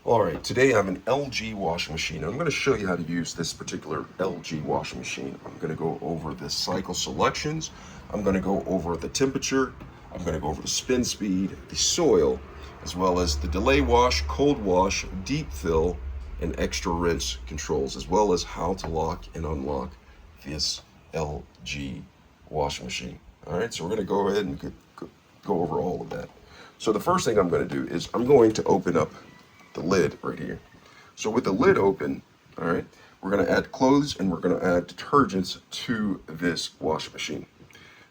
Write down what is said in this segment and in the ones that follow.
All right, today I have an LG washing machine. I'm going to show you how to use this particular LG washing machine. I'm going to go over the cycle selections. I'm going to go over the temperature. I'm going to go over the spin speed, the soil, as well as the delay wash, cold wash, deep fill, and extra rinse controls, as well as how to lock and unlock this LG washing machine. All right, so we're going to go ahead and go over all of that. So the first thing I'm going to do is I'm going to open up the lid right here. So with the lid open, all right, we're going to add clothes and we're going to add detergents to this washing machine.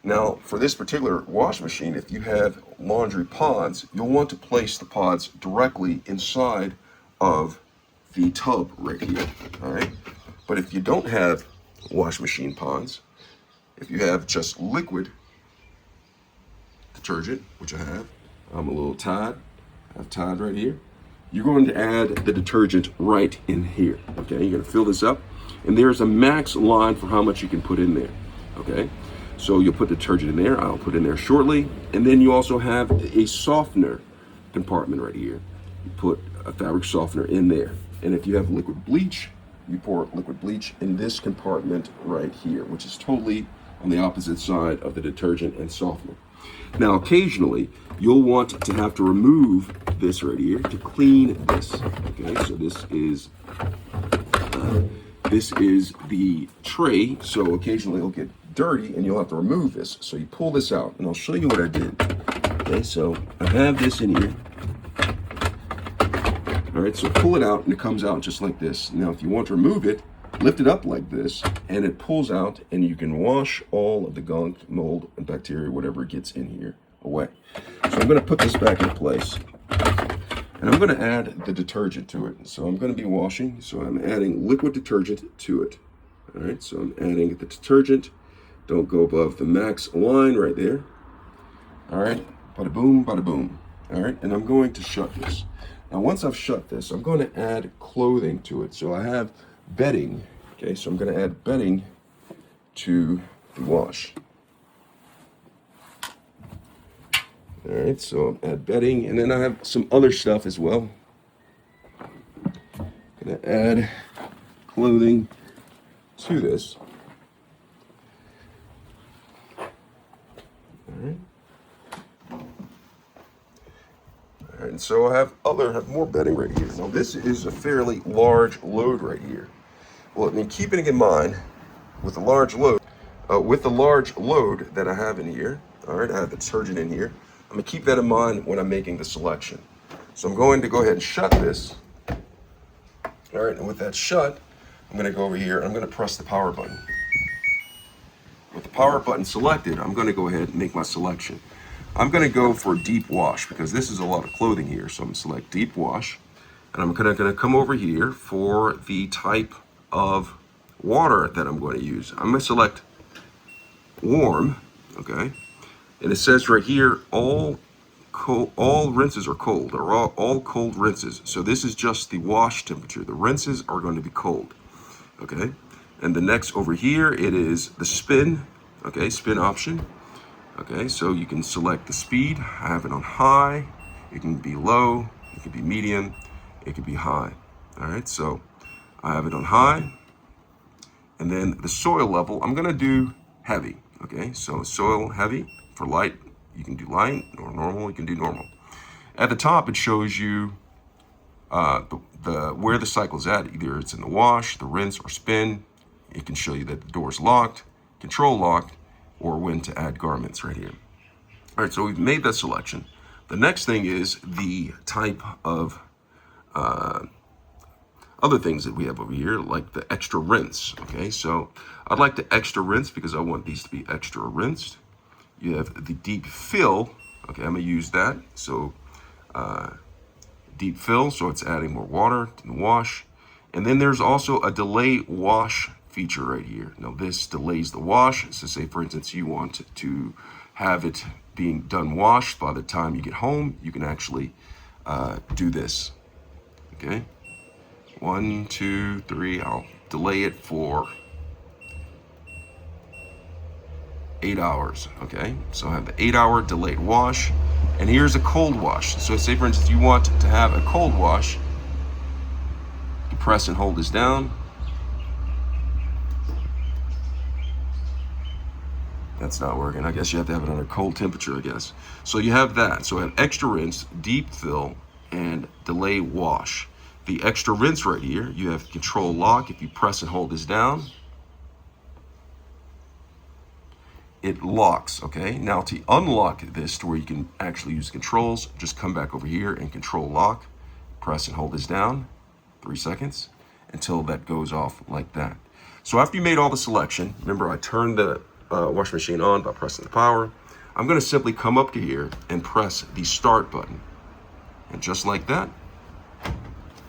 Now, for this particular wash machine, if you have laundry pods, you'll want to place the pods directly inside of the tub right here, all right? But if you don't have wash machine pods, if you have just liquid detergent, which I have, I'm a little Tide, I have Tide right here. You're going to add the detergent right in here, okay? You're gonna fill this up, and there's a max line for how much you can put in there, okay? So you'll put detergent in there, I'll put in there shortly, and then you also have a softener compartment right here. You put a fabric softener in there, and if you have liquid bleach, you pour liquid bleach in this compartment right here, which is totally on the opposite side of the detergent and softener. Now, occasionally, you'll want to have to remove this right here to clean this. Okay, so this is the tray. So occasionally it'll get dirty and you'll have to remove this. So you pull this out, and I'll show you what I did. Okay, so I have this in here. All right, so pull it out and it comes out just like this. Now, if you want to remove it, lift it up like this, and it pulls out, and you can wash all of the gunk, mold, and bacteria, whatever gets in here, away. So I'm going to put this back in place, and I'm going to add the detergent to it. So I'm going to be washing, so I'm adding liquid detergent to it. All right, so I'm adding the detergent. Don't go above the max line right there. All right, bada boom, bada boom. All right, and I'm going to shut this. Now, once I've shut this, I'm going to add clothing to it. So I have bedding. Okay, so I'm going to add bedding to the wash. All right, so add bedding, and then I have some other stuff as well. Going to add clothing to this. All right. All right, and so I have more bedding right here. Now this is a fairly large load right here. Well, and keeping in mind with the large load, that I have in here, all right, I have the detergent in here. I'm gonna keep that in mind when I'm making the selection. So I'm going to go ahead and shut this. All right, and with that shut, I'm gonna go over here, I'm gonna press the power button. With the power button selected, I'm gonna go ahead and make my selection. I'm gonna go for deep wash because this is a lot of clothing here. So I'm gonna select deep wash, and I'm gonna come over here for the type of water that I'm going to use. I'm gonna select warm, okay? And it says right here, all rinses are cold, or all cold rinses. So this is just the wash temperature. The rinses are going to be cold, okay? And the next over here, it is the spin, okay, spin option. Okay, so you can select the speed. I have it on high. It can be low, it can be medium, it can be high. All right, so I have it on high. And then the soil level, I'm gonna do heavy. Okay, so soil heavy. For light, you can do light, or normal, you can do normal. At the top, it shows you where the cycle's at. Either it's in the wash, the rinse, or spin. It can show you that the door's locked, control locked, or when to add garments right here. All right, so we've made that selection. The next thing is the type of other things that we have over here, like the extra rinse. Okay, so I'd like the extra rinse because I want these to be extra rinsed. You have the deep fill. Okay, I'm gonna use that. So deep fill, so it's adding more water to the wash. And then there's also a delay wash feature right here. Now this delays the wash. So say for instance you want to have it being done washed by the time you get home, you can actually do this. Okay, 1, 2, 3. I'll delay it for 8 hours. Okay, so I have the 8-hour delayed wash, and here's a cold wash. So say for instance you want to have a cold wash, press and hold this down. That's not working. I guess you have to have it under cold temperature, I guess. So you have that. So I have extra rinse, deep fill, and delay wash. The extra rinse right here, you have control lock. If you press and hold this down, it locks, okay? Now to unlock this to where you can actually use controls, just come back over here and control lock, press and hold this down, 3 seconds, until that goes off like that. So after you made all the selection, remember I turned the washing machine on by pressing the power. I'm gonna simply come up to here and press the start button. And just like that,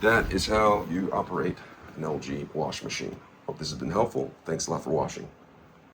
that is how you operate an LG wash machine. Hope this has been helpful. Thanks a lot for watching.